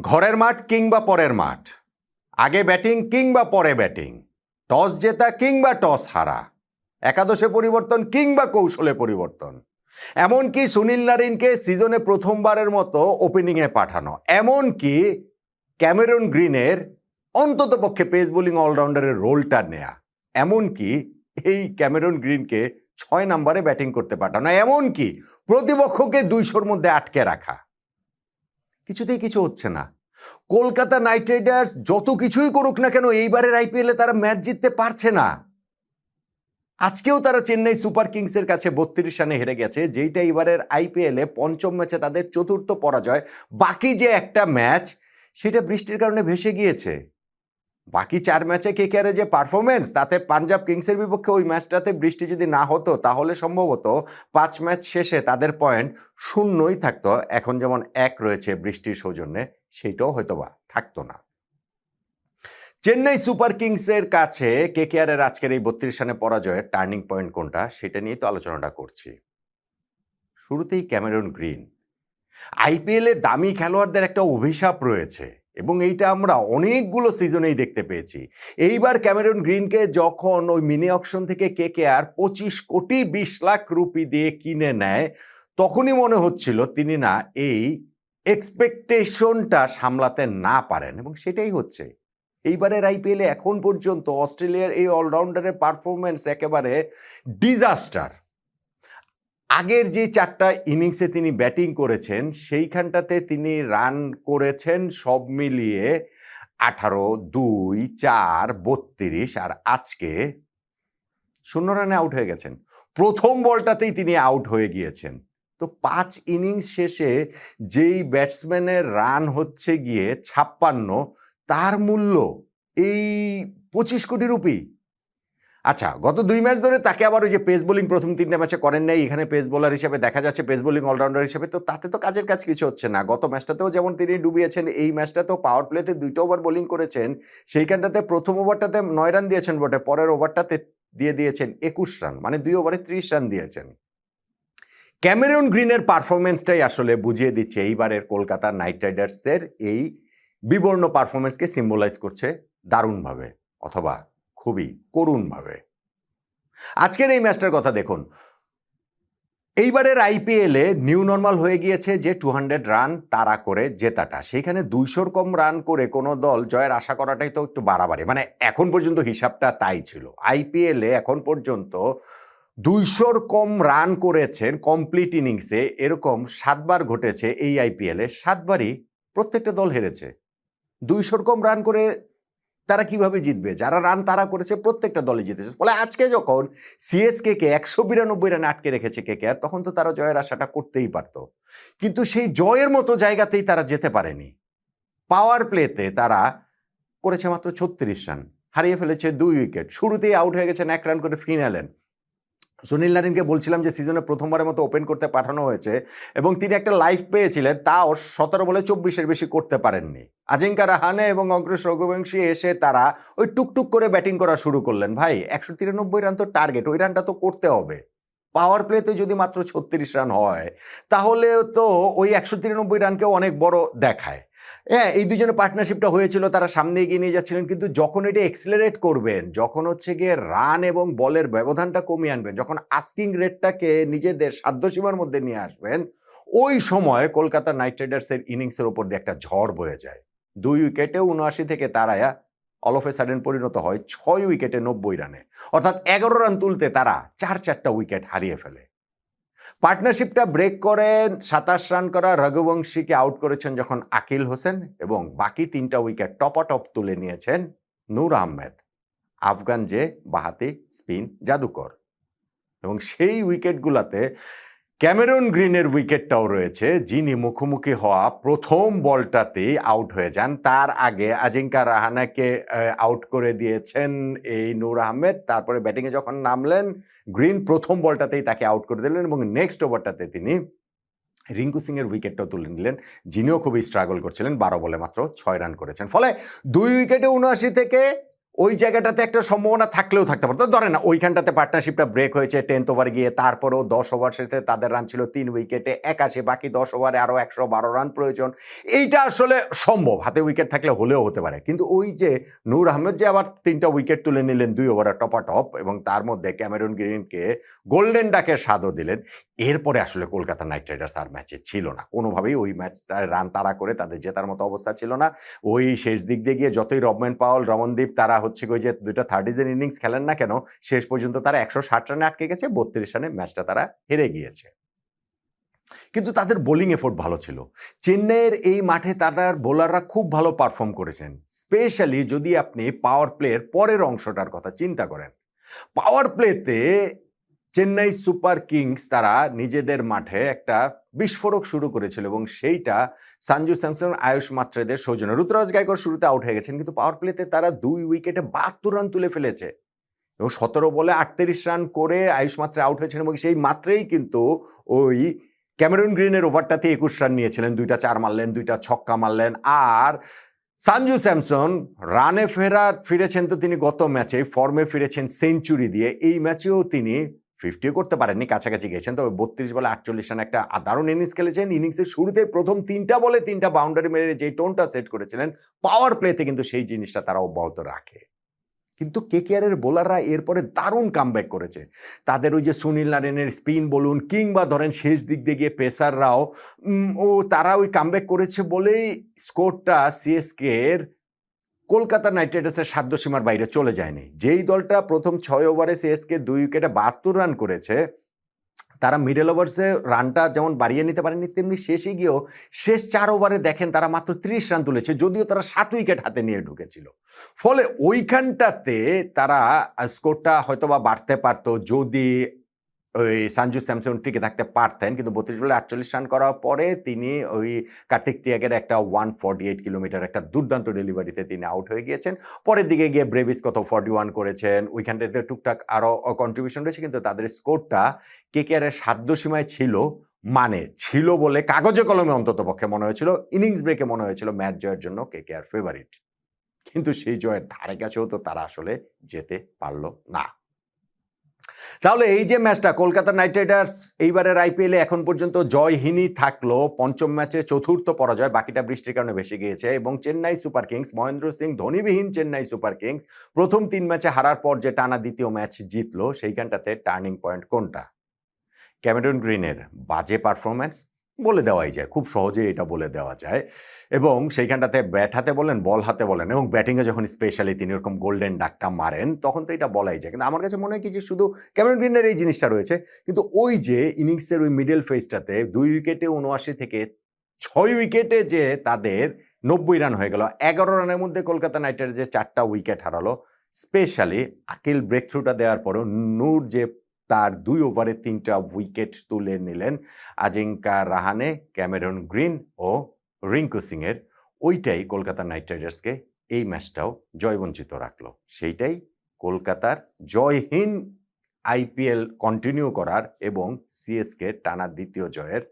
ঘরের মাঠ কিংবা পরের মাঠ, আগে ব্যাটিং কিংবা পরে ব্যাটিং, টস জেতা কিংবা টস হারা, একাদশে পরিবর্তন কিংবা কৌশলে পরিবর্তন, এমনকি সুনীল নারিনকে সিজনে প্রথমবারের মতো ওপেনিংয়ে পাঠানো, এমনকি ক্যামেরন গ্রিনের অন্ততপক্ষে পেস বোলিং অলরাউন্ডারের রোলটা নেয়া, এমনকি এই ক্যামেরন গ্রিনকে 6 নম্বরে ব্যাটিং করতে পাঠানো, এমনকি প্রতিপক্ষকে 200-র মধ্যে আটকে রাখা, কিছুতেই কিছু হচ্ছে না। কলকাতা নাইট রাইডার্স যত কিছুই করুক না কেন এইবারের আইপিএলে তারা ম্যাচ জিততে পারছে না। আজকেও তারা চেন্নাই সুপার কিংসের কাছে 32 রানে হেরে গেছে, যেইটা এবারের আইপিএলে পঞ্চম ম্যাচে তাদের চতুর্থ পরাজয়। বাকি যে একটা ম্যাচ সেটা বৃষ্টির কারণে ভেসে গিয়েছে। বাকি 4 ম্যাচে কেকেআরের যে পারফরমেন্স, তাতে পাঞ্জাব কিংসের বিপক্ষে ওই ম্যাচটাতে বৃষ্টি যদি না হতো তাহলে সম্ভবত 5 ম্যাচ শেষে তাদের পয়েন্ট শূন্যই থাকতো। এখন যেমন 1 রয়েছে বৃষ্টির সৌজন্যে, সেইটাও হয়তোবা থাকতো না। চেন্নাই সুপার কিংসের কাছে কেকেআরের আজকের এই 32 রানে পরাজয়ের টার্নিং পয়েন্ট কোনটা, সেটা নিয়ে তো আলোচনাটা করছি। শুরুতেই ক্যামেরন গ্রিন। আইপিএলে দামি খেলোয়াড়দের একটা অভিশাপ রয়েছে এবং এইটা আমরা অনেকগুলো সিজনেই দেখতে পেয়েছি। এইবার ক্যামেরন গ্রিনকে যখন ওই মিনি অকশন থেকে কেকেআর 25 কোটি 20 লাখ রুপি দিয়ে কিনে নেয়, তখনই মনে হচ্ছিল তিনি না এই এক্সপেকটেশনটা সামলাতে না পারেন, এবং সেটাই হচ্ছে। এইবারের আইপিএলে এখন পর্যন্ত অস্ট্রেলিয়ার এই অলরাউন্ডারের পারফরমেন্স একেবারে ডিজাস্টার। আগের যে 4টা ইনিংসে তিনি ব্যাটিং করেছেন সেইখানটাতে তিনি রান করেছেন সব মিলিয়ে 18, 2, 4, 32, আর আজকে 0 রানে আউট হয়ে গেছেন। প্রথম বলটাতেই তিনি আউট হয়ে গিয়েছেন। তো 5 ইনিংস শেষে যেই ব্যাটসম্যানের রান হচ্ছে গিয়ে 56, তার মূল্য এই 25 কোটি রুপি। আচ্ছা, গত 2 ম্যাচ ধরে তাকে আবার ওই যে পেস বোলিং প্রথম 3টা ম্যাচে করেন নাই, এখানে পেস বোলার হিসেবে দেখা যাচ্ছে, পেস বোলিং অলরাউন্ডার হিসেবে, তো তাতে তো কাজের কাজ কিছু হচ্ছে না। গত ম্যাচটাতেও যেমন তিনি ডুবিয়েছেন, এই ম্যাচটাতেও পাওয়ার প্লেতে 2টা ওভার বোলিং করেছেন। সেইখানটাতে প্রথম ওভারটাতে 9 রান দিয়েছেন বটে, পরের ওভারটাতে দিয়ে দিয়েছেন 21 রান, মানে 2 ওভারে 30 রান দিয়েছেন। ক্যামেরন গ্রিনের পারফরমেন্সটাই আসলে বুঝিয়ে দিচ্ছে এইবারের কলকাতা নাইট রাইডার্সের এই বিবর্ণ পারফরমেন্সকে সিম্বলাইজ করছে দারুণভাবে, অথবা খুবই করুণভাবে। আজকের এই ম্যাচটার কথা দেখুন। এইবারের আইপিএলে নিউ নর্মাল হয়ে গিয়েছে যে 200 রান তাড়া করে জেতাটা। সেইখানে 200-র কম রান করে কোনো দল জয়ের আশা করাটাই তো একটু বাড়াবাড়ি। মানে এখন পর্যন্ত হিসাবটা তাই ছিল। আইপিএলে এখন পর্যন্ত 200-র কম রান করেছেন কমপ্লিট ইনিংসে, এরকম 7 বার ঘটেছে এই আইপিএলে। 7 বারই প্রত্যেকটা দল হেরেছে। 200-র কম রান করে তারা কিভাবে জিতবে? যারা রান তারা করেছে প্রত্যেকটা দলে জিতেছে। ফলে আজকে যখন সিএসকে 192 রানে আটকে রেখেছে কেকেআর, তখন তো তারা জয়ের আশাটা করতেই পারত, কিন্তু সেই জয়ের মতো জায়গাতেই তারা যেতে পারেনি। পাওয়ার প্লেতে তারা করেছে মাত্র 36 রান, হারিয়ে ফেলেছে 2 উইকেট, শুরুতেই আউট হয়ে গেছেন 1 রান করে ফিন অ্যালেন। সুনীল নারিনকে বলছিলাম যে সিজনে প্রথমবারের মতো ওপেন করতে পাঠানো হয়েছে এবং তিনি একটা লাইফ পেয়েছিলেন, তাও 17 বলে 24-এর বেশি করতে পারেননি। আজিঙ্কা রাহানে এবং অগ্রেশ রঘুবংশী এসে তারা ওই টুকটুক করে ব্যাটিং করা শুরু করলেন। ভাই, 193 রান তো টার্গেট, ওই রানটা তো করতে হবে। পাওয়ার প্লেতে যদি মাত্র 36 রান হয়, তাহলে তো ওই 193 রানকেও অনেক বড় দেখায়। হ্যাঁ, এই দুজনের পার্টনারশিপটা হয়েছিল, তারা সামনে এগিয়ে নিয়ে যাচ্ছিলেন, কিন্তু যখন এটা এক্সিলারেট করবেন, যখন হচ্ছে গিয়ে রান এবং বলের ব্যবধানটা কমিয়ে আনবেন, যখন আস্কিং রেটটাকে নিজেদের সাধ্যসীমার মধ্যে নিয়ে আসবেন, ওই সময় কলকাতা নাইট রাইডার্সের ইনিংসের উপর দিয়ে একটা ঝড় বয়ে যায়। 2 উইকেটে 79 থেকে তারায়া অল অফ এ সাডেন পরিণত হয় 6 উইকেটে 90 রানে, অর্থাৎ 11 রান তুলতে তারা 4-4টা উইকেট হারিয়ে ফেলে। পার্টনারশিপটা ব্রেক করেন 27 রান করা রঘুবংশীকে আউট করেছেন যখন আকিল হোসেন, এবং বাকি 3টা উইকেট টপাটপ তুলে নিয়েছেন নূর আহমেদ, আফগান যে বাহাতি স্পিন জাদুকর। এবং সেই উইকেটগুলোতে ক্যামেরন গ্রিনের উইকেটটাও রয়েছে, যিনি মুখোমুখি হওয়া প্রথম বলটাতেই আউট হয়ে যান। তার আগে আজিঙ্কা রাহানাকে আউট করে দিয়েছেন এই নূর আহমেদ। তারপরে ব্যাটিংয়ে যখন নামলেন গ্রিন, প্রথম বলটাতেই তাকে আউট করে দিলেন এবং নেক্সট ওভারটাতে তিনি রিঙ্কু সিংয়ের উইকেটটাও তুলে নিলেন, যিনিও খুবই স্ট্রাগল করছিলেন। 12 বলে মাত্র 6 রান করেছেন। ফলে 2 উইকেটে 79 থেকে ওই জায়গাটাতে একটা সম্ভাবনা থাকলেও থাকতে পারতো। ধরেন না ওইখানটাতে পার্টনারশিপটা ব্রেক হয়েছে 10th ওভারে গিয়ে, তারপরেও 10 ওভার শেষে তাদের রান ছিল 3 উইকেটে 81, বাকি 10 ওভারে আরও 112 রান প্রয়োজন। এইটা আসলে সম্ভব, হাতে উইকেট থাকলে হলেও হতে পারে। কিন্তু ওই যে নূর আহমেদ যে আবার 3টা উইকেট তুলে নিলেন 2 ওভারে টপাটপ, এবং তার মধ্যে ক্যামেরন গ্রিনকে গোল্ডেন ডাকের স্বাদও দিলেন। এরপরে আসলে কলকাতা নাইট রাইডার্স আর ম্যাচে ছিল না কোনোভাবেই। ওই ম্যাচটায় রান তাড়া করে তাদের জেতার মতো অবস্থা ছিল না। ওই শেষ দিক দিয়ে গিয়ে যতই রবম্যান পাওয়েল, রমনদীপ তারা হচ্ছে ওই যে 2টা 30s ইনিংস খেলেন না কেন, শেষ পর্যন্ত তারা 160 রানে আটকে গেছে, 32 রানে ম্যাচটা তারা হেরে গিয়েছে। কিন্তু তাদের বোলিং এফোর্ট ভালো ছিল। চেন্নাইয়ের এই মাঠে তাদের বোলাররা খুব ভালো পারফর্ম করেছেন, স্পেশালি যদি আপনি পাওয়ার প্লের পরের অংশটার কথা চিন্তা করেন। পাওয়ার প্লেতে চেন্নাই সুপার কিংস তারা নিজেদের মাঠে একটা বিস্ফোরক শুরু করেছিল, এবং সেইটা সঞ্জু স্যামসন, আয়ুষ মাত্রেদের সৌজন্যে। ঋতুরাজ গায়কোয়াড় শুরুতে আউট হয়ে গেছেন, কিন্তু পাওয়ার প্লেতে তারা 2 উইকেটে 72 রান তুলে ফেলেছে, এবং 17 বলে 38 রান করে আয়ুষ মাত্রে আউট হয়েছেন, এবং সেই মাত্রেই কিন্তু ওই ক্যামেরন গ্রিনের ওভারটাতে 21 রান নিয়েছিলেন, 2টা 4 মারলেন, 2টা ছক্কা মারলেন। আর সঞ্জু স্যামসন রানে ফিরেছেন তো তিনি গত ম্যাচে, ফর্মে ফিরেছেন সেঞ্চুরি দিয়ে। এই ম্যাচেও তিনি 50 করতে পারেননি, কাছাকাছি গেছেন, তবে 32 বলে 48 রান একটা দারুণ ইনিংস খেলেছেন। ইনিংসের শুরুতে প্রথম 3টা বলে 3টা বাউন্ডারি মেরে যে টোনটা সেট করেছিলেন, পাওয়ার প্লেতে কিন্তু সেই জিনিসটা তারা অব্যাহত রাখে। কিন্তু কেকেআরের বোলাররা এরপরে দারুণ কামব্যাক করেছে। তাদের ওই যে সুনীল নারায়ণের স্পিন বলুন, কিংবা ধরেন শেষ দিক দিয়ে গিয়ে পেসাররাও তারা ওই কামব্যাক করেছে বলেই স্কোরটা সিএসকে এর কলকাতা নাইট রাইডার্সের সাধ্যসীমার বাইরে চলে যায়নি। যেই দলটা প্রথম 6 ওভারে সিএসকে 2 উইকেটে 72 রান করেছে, তারা মিডল ওভার্সে রানটা যেমন বাড়িয়ে নিতে পারেনি, তেমনি শেষে গিয়েও শেষ 4 ওভারে দেখেন তারা মাত্র 30 রান তুলেছে, যদিও তারা 7 উইকেট হাতে নিয়ে ঢুকেছিল। ফলে ওইখানটাতে তারা স্কোরটা হয়তোবা বাড়তে পারতো যদি ওই সঞ্জু স্যামসন টিকে থাকতে পারতেন। কিন্তু 32 বলে 48 রান করার পরে তিনি ওই কার্তিক টিয়াগের একটা 148 কিলোমিটার একটা দুর্দান্ত ডেলিভারিতে তিনি আউট হয়ে গিয়েছেন। পরের দিকে গিয়ে ব্রেভিস কত 41 করেছেন, ওইখানটাতে টুকটাক আরও কন্ট্রিবিউশন রয়েছে, কিন্তু তাদের স্কোরটা কেকেআরের সাধ্যসীমায় ছিল। মানে ছিল বলে কাগজে কলমে অন্তত পক্ষে মনে হয়েছিল, ইনিংস ব্রেকে মনে হয়েছিল ম্যাচ জয়ের জন্য কেকেআর ফেভারিট, কিন্তু সেই জয়ের ধারে কাছেও তো তারা আসলে যেতে পারল না। তাহলে এই যে ম্যাচটা, কলকাতা নাইট রাইডার্স এইবারের আইপিএলে এখন পর্যন্ত জয়হীনই থাকলো, পঞ্চম ম্যাচে চতুর্থ পরাজয়, বাকিটা বৃষ্টির কারণে ভেসে গিয়েছে। এবং চেন্নাই সুপার কিংস, মহেন্দ্র সিং ধোনিবিহীন চেন্নাই সুপার কিংস প্রথম 3 ম্যাচে হারার পর যে টানা দ্বিতীয় ম্যাচ জিতলো, সেইখানটাতে টার্নিং পয়েন্ট কোনটা? ক্যামেরন গ্রিনের বাজে পারফরম্যান্স বলে দেওয়াই যায়, খুব সহজেই এটা বলে দেওয়া যায়। এবং সেইখানটাতে ব্যাট হাতে বলেন, বল হাতে বলেন, এবং ব্যাটিংয়ে যখন স্পেশালি তিনি ওরকম গোল্ডেন ডাকটা মারেন, তখন তো এটা বলাই যায়। কিন্তু আমার কাছে মনে হয় কি যে শুধু ক্যামেরন গ্রিনের এই জিনিসটা রয়েছে, কিন্তু ওই যে ইনিংসের ওই মিডল ফেজটাতে 2 উইকেটে 79 থেকে 6 উইকেটে যে তাদের 90 রান হয়ে গেল, 11 রানের মধ্যে কলকাতা নাইট রাইডার্স যে 4টা উইকেট হারালো, স্পেশালি আকিল ব্রেক থ্রুটা দেওয়ার পরও নূর যে তার 2 ওভারে 3টা উইকেট তুলে নিলেন, আজিঙ্কা রাহানে, ক্যামেরন গ্রিন ও রিঙ্কু সিংয়ের, ওইটাই কলকাতা নাইট রাইডার্সকে এই ম্যাচটাও জয়বঞ্চিত রাখলো। সেইটাই কলকাতার জয়হীন আইপিএল কন্টিনিউ করার এবং সিএসকে টানা দ্বিতীয় জয়ের